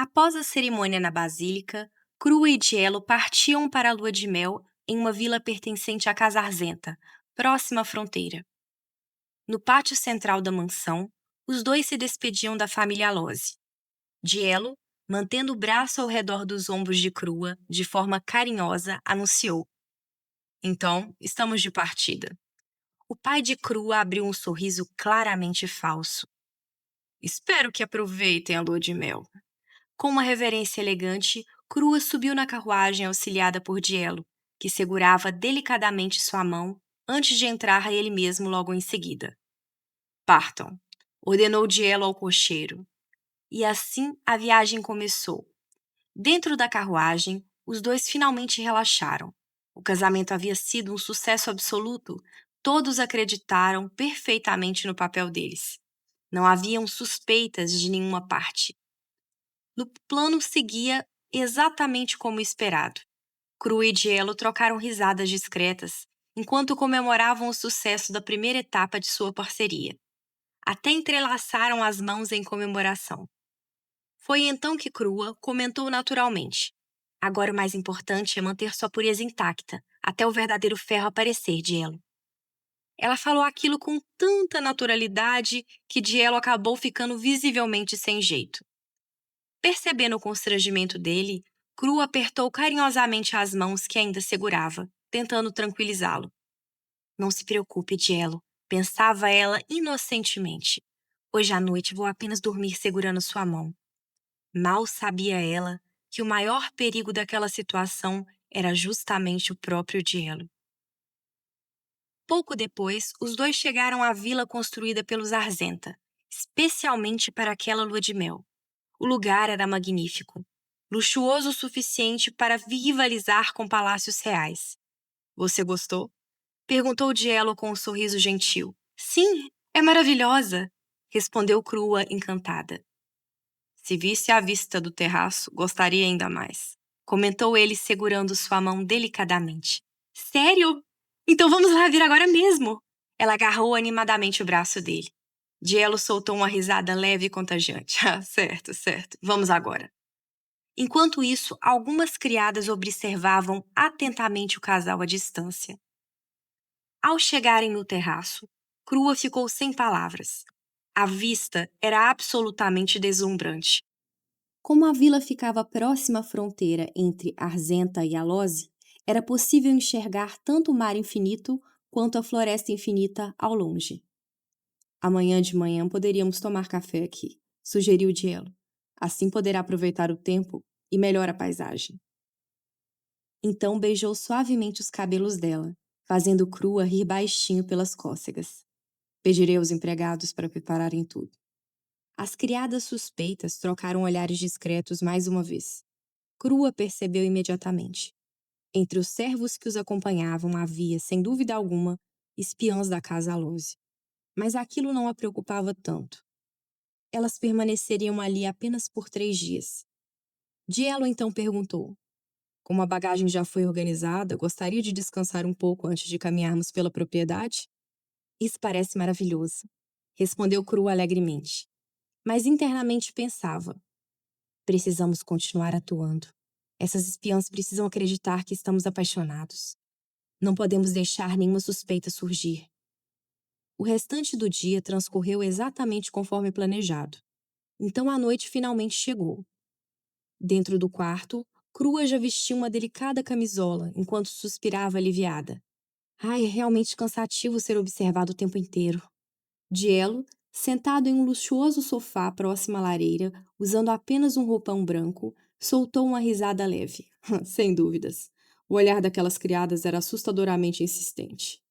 Após a cerimônia na basílica, Crua e Dielo partiam para a lua de mel em uma vila pertencente à Casa Arzenta, próxima à fronteira. No pátio central da mansão, os dois se despediam da família Alose. Dielo, mantendo o braço ao redor dos ombros de Crua, de forma carinhosa, anunciou: Então, estamos de partida. O pai de Crua abriu um sorriso claramente falso. Espero que aproveitem a lua de mel. Com uma reverência elegante, Crua subiu na carruagem auxiliada por Dielo, que segurava delicadamente sua mão antes de entrar ele mesmo logo em seguida. Partam, ordenou Dielo ao cocheiro. E assim a viagem começou. Dentro da carruagem, os dois finalmente relaxaram. O casamento havia sido um sucesso absoluto. Todos acreditaram perfeitamente no papel deles. Não haviam suspeitas de nenhuma parte. No plano seguia exatamente como esperado. Crua e Dielo trocaram risadas discretas enquanto comemoravam o sucesso da primeira etapa de sua parceria. Até entrelaçaram as mãos em comemoração. Foi então que Crua comentou naturalmente: Agora o mais importante é manter sua pureza intacta, até o verdadeiro ferro aparecer, Dielo. Ela falou aquilo com tanta naturalidade que Dielo acabou ficando visivelmente sem jeito. Percebendo o constrangimento dele, Crua apertou carinhosamente as mãos que ainda segurava, tentando tranquilizá-lo. Não se preocupe, Dielo, pensava ela inocentemente. Hoje à noite vou apenas dormir segurando sua mão. Mal sabia ela que o maior perigo daquela situação era justamente o próprio Dielo. Pouco depois, os dois chegaram à vila construída pelos Arzenta, especialmente para aquela lua de mel. O lugar era magnífico, luxuoso o suficiente para rivalizar com palácios reais. Você gostou? Perguntou Dielo com um sorriso gentil. Sim, é maravilhosa, respondeu Crua, encantada. Se visse a vista do terraço, gostaria ainda mais, comentou ele segurando sua mão delicadamente. Sério? Então vamos lá ver agora mesmo. Ela agarrou animadamente o braço dele. Dielo soltou uma risada leve e contagiante. Ah, certo, certo. Vamos agora. Enquanto isso, algumas criadas observavam atentamente o casal à distância. Ao chegarem no terraço, Crua ficou sem palavras. A vista era absolutamente deslumbrante. Como a vila ficava próxima à fronteira entre Arzenta e Alose, era possível enxergar tanto o mar infinito quanto a floresta infinita ao longe. Amanhã de manhã poderíamos tomar café aqui, sugeriu Dielo. Assim poderá aproveitar o tempo e melhor a paisagem. Então beijou suavemente os cabelos dela, fazendo Crua rir baixinho pelas cócegas. Pedirei aos empregados para prepararem tudo. As criadas suspeitas trocaram olhares discretos mais uma vez. Crua percebeu imediatamente. Entre os servos que os acompanhavam havia, sem dúvida alguma, espiãs da casa Alose. Mas aquilo não a preocupava tanto. Elas permaneceriam ali apenas por 3 dias. Dielo então perguntou: Como a bagagem já foi organizada, gostaria de descansar um pouco antes de caminharmos pela propriedade? Isso parece maravilhoso, respondeu Crua alegremente. Mas internamente pensava: Precisamos continuar atuando. Essas espiãs precisam acreditar que estamos apaixonados. Não podemos deixar nenhuma suspeita surgir. O restante do dia transcorreu exatamente conforme planejado. Então a noite finalmente chegou. Dentro do quarto, Crua já vestia uma delicada camisola enquanto suspirava aliviada. Ai, é realmente cansativo ser observado o tempo inteiro. Dielo, sentado em um luxuoso sofá próximo à lareira, usando apenas um roupão branco, soltou uma risada leve. Sem dúvidas. O olhar daquelas criadas era assustadoramente insistente.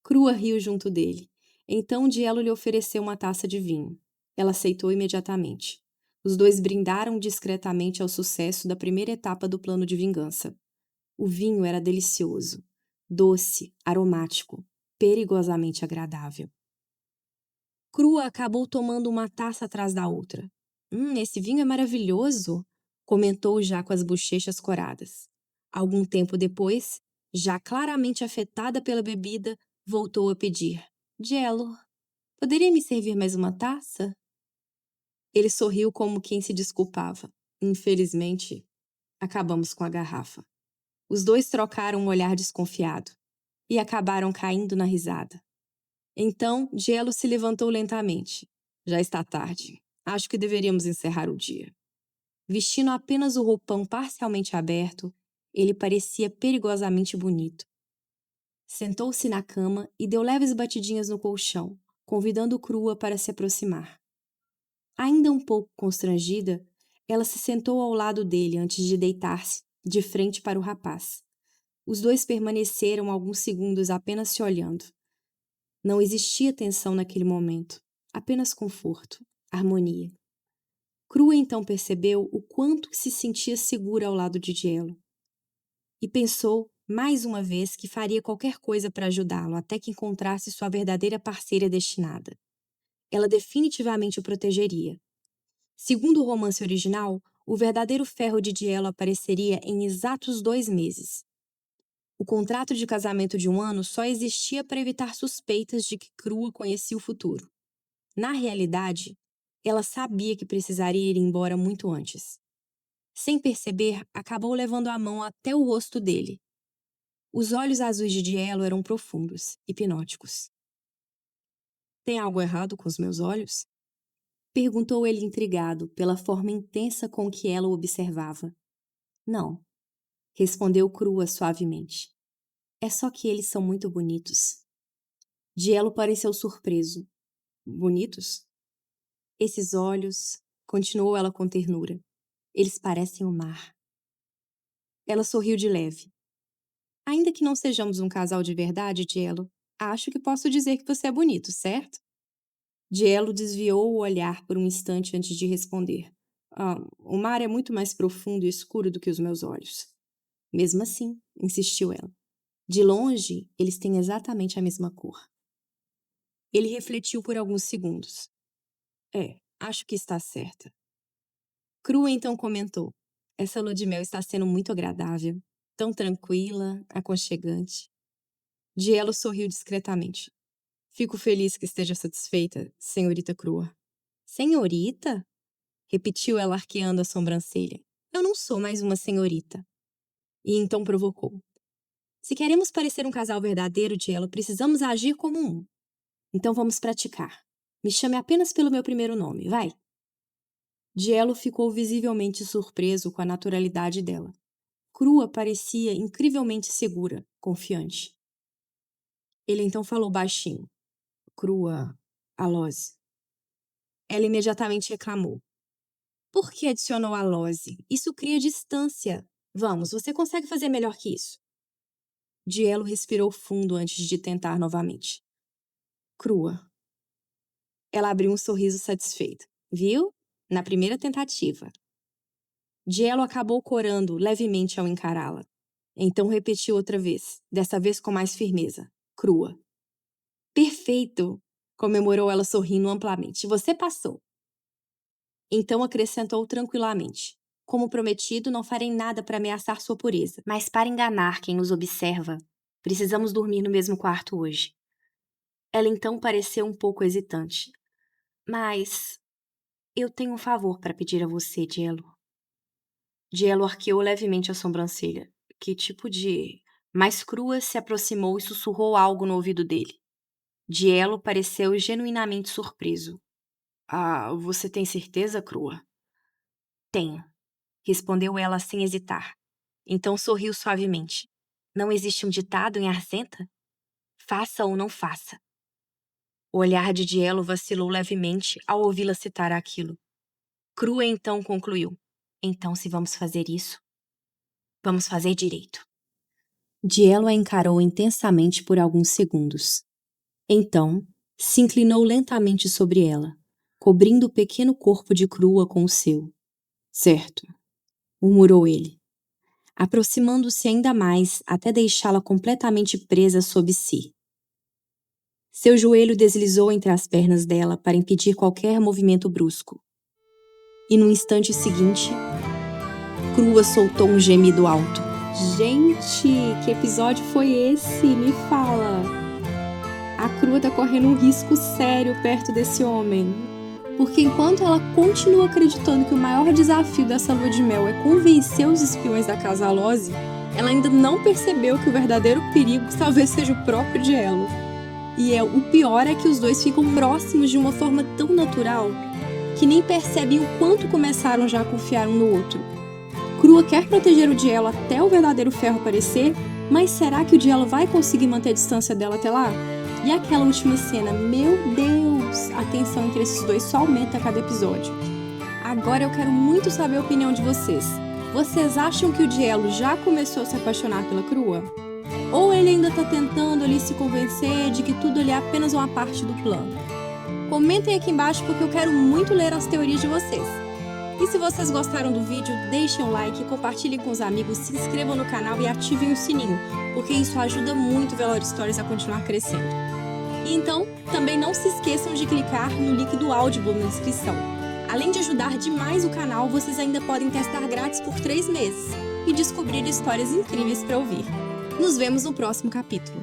Crua riu junto dele. Então Dielo lhe ofereceu uma taça de vinho. Ela aceitou imediatamente. Os dois brindaram discretamente ao sucesso da primeira etapa do plano de vingança. O vinho era delicioso, doce, aromático, perigosamente agradável. Crua acabou tomando uma taça atrás da outra. Esse vinho é maravilhoso, comentou já com as bochechas coradas. Algum tempo depois, já claramente afetada pela bebida, voltou a pedir: Dielo, poderia me servir mais uma taça? Ele sorriu como quem se desculpava. Infelizmente, acabamos com a garrafa. Os dois trocaram um olhar desconfiado e acabaram caindo na risada. Então, Dielo se levantou lentamente. Já está tarde. Acho que deveríamos encerrar o dia. Vestindo apenas o roupão parcialmente aberto, ele parecia perigosamente bonito. Sentou-se na cama e deu leves batidinhas no colchão, convidando Crua para se aproximar. Ainda um pouco constrangida, ela se sentou ao lado dele antes de deitar-se, de frente para o rapaz. Os dois permaneceram alguns segundos apenas se olhando. Não existia tensão naquele momento, apenas conforto, harmonia. Crua então percebeu o quanto se sentia segura ao lado de Dielo. E pensou, mais uma vez, que faria qualquer coisa para ajudá-lo até que encontrasse sua verdadeira parceira destinada. Ela definitivamente o protegeria. Segundo o romance original, o verdadeiro ferro de Dielo apareceria em exatos 2 meses. O contrato de casamento de 1 ano só existia para evitar suspeitas de que Crua conhecia o futuro. Na realidade, ela sabia que precisaria ir embora muito antes. Sem perceber, acabou levando a mão até o rosto dele. Os olhos azuis de Dielo eram profundos, hipnóticos. Tem algo errado com os meus olhos? Perguntou ele intrigado pela forma intensa com que ela o observava. Não, respondeu Crua suavemente. É só que eles são muito bonitos. Dielo pareceu surpreso. Bonitos? Esses olhos, continuou ela com ternura. Eles parecem o mar. Ela sorriu de leve. Ainda que não sejamos um casal de verdade, Dielo, acho que posso dizer que você é bonito, certo? Dielo desviou o olhar por um instante antes de responder. O mar é muito mais profundo e escuro do que os meus olhos. Mesmo assim, insistiu ela. De longe, eles têm exatamente a mesma cor. Ele refletiu por alguns segundos. Acho que está certa. Crua então comentou. Essa lua de mel está sendo muito agradável. Tão tranquila, aconchegante. Dielo sorriu discretamente. Fico feliz que esteja satisfeita, senhorita Crua. Senhorita? Repetiu ela arqueando a sobrancelha. Eu não sou mais uma senhorita. E então provocou. Se queremos parecer um casal verdadeiro, Dielo, precisamos agir como um. Então vamos praticar. Me chame apenas pelo meu primeiro nome, vai. Dielo ficou visivelmente surpreso com a naturalidade dela. Crua parecia incrivelmente segura, confiante. Ele então falou baixinho. Crua, Alose. Ela imediatamente reclamou. Por que adicionou Alose? Isso cria distância. Vamos, você consegue fazer melhor que isso. Dielo respirou fundo antes de tentar novamente. Crua. Ela abriu um sorriso satisfeito. Viu? Na primeira tentativa. Dielo acabou corando levemente ao encará-la. Então repetiu outra vez, dessa vez com mais firmeza. Crua. Perfeito! Comemorou ela sorrindo amplamente. Você passou. Então acrescentou tranquilamente. Como prometido, não farei nada para ameaçar sua pureza. Mas para enganar quem nos observa, precisamos dormir no mesmo quarto hoje. Ela então pareceu um pouco hesitante. Mas eu tenho um favor para pedir a você, Dielo. Dielo arqueou levemente a sobrancelha. Que tipo de... Mais Crua se aproximou e sussurrou algo no ouvido dele. Dielo pareceu genuinamente surpreso. Você tem certeza, Crua? Tenho, respondeu ela sem hesitar. Então sorriu suavemente. Não existe um ditado em Arzenta? Faça ou não faça. O olhar de Dielo vacilou levemente ao ouvi-la citar aquilo. Crua então concluiu. Então, se vamos fazer isso, vamos fazer direito. Dielo a encarou intensamente por alguns segundos. Então, se inclinou lentamente sobre ela, cobrindo o pequeno corpo de Crua com o seu. Certo, murmurou ele, aproximando-se ainda mais até deixá-la completamente presa sob si. Seu joelho deslizou entre as pernas dela para impedir qualquer movimento brusco. E no instante seguinte, Crua soltou um gemido alto. Gente, que episódio foi esse? Me fala! A Crua tá correndo um risco sério perto desse homem. Porque enquanto ela continua acreditando que o maior desafio dessa lua de mel é convencer os espiões da Casa Alose, ela ainda não percebeu que o verdadeiro perigo talvez seja o próprio Dielo. E o pior é que os dois ficam próximos de uma forma tão natural que nem percebem o quanto começaram já a confiar um no outro. Krua quer proteger o Dielo até o verdadeiro ferro aparecer, mas será que o Dielo vai conseguir manter a distância dela até lá? E aquela última cena, meu Deus! A tensão entre esses dois só aumenta a cada episódio. Agora eu quero muito saber a opinião de vocês. Vocês acham que o Dielo já começou a se apaixonar pela Krua? Ou ele ainda tá tentando ali se convencer de que tudo ali é apenas uma parte do plano? Comentem aqui embaixo porque eu quero muito ler as teorias de vocês. E se vocês gostaram do vídeo, deixem um like, compartilhem com os amigos, se inscrevam no canal e ativem o sininho, porque isso ajuda muito o Velório Stories a continuar crescendo. E então, também não se esqueçam de clicar no link do Audible na descrição. Além de ajudar demais o canal, vocês ainda podem testar grátis por 3 meses e descobrir histórias incríveis para ouvir. Nos vemos no próximo capítulo.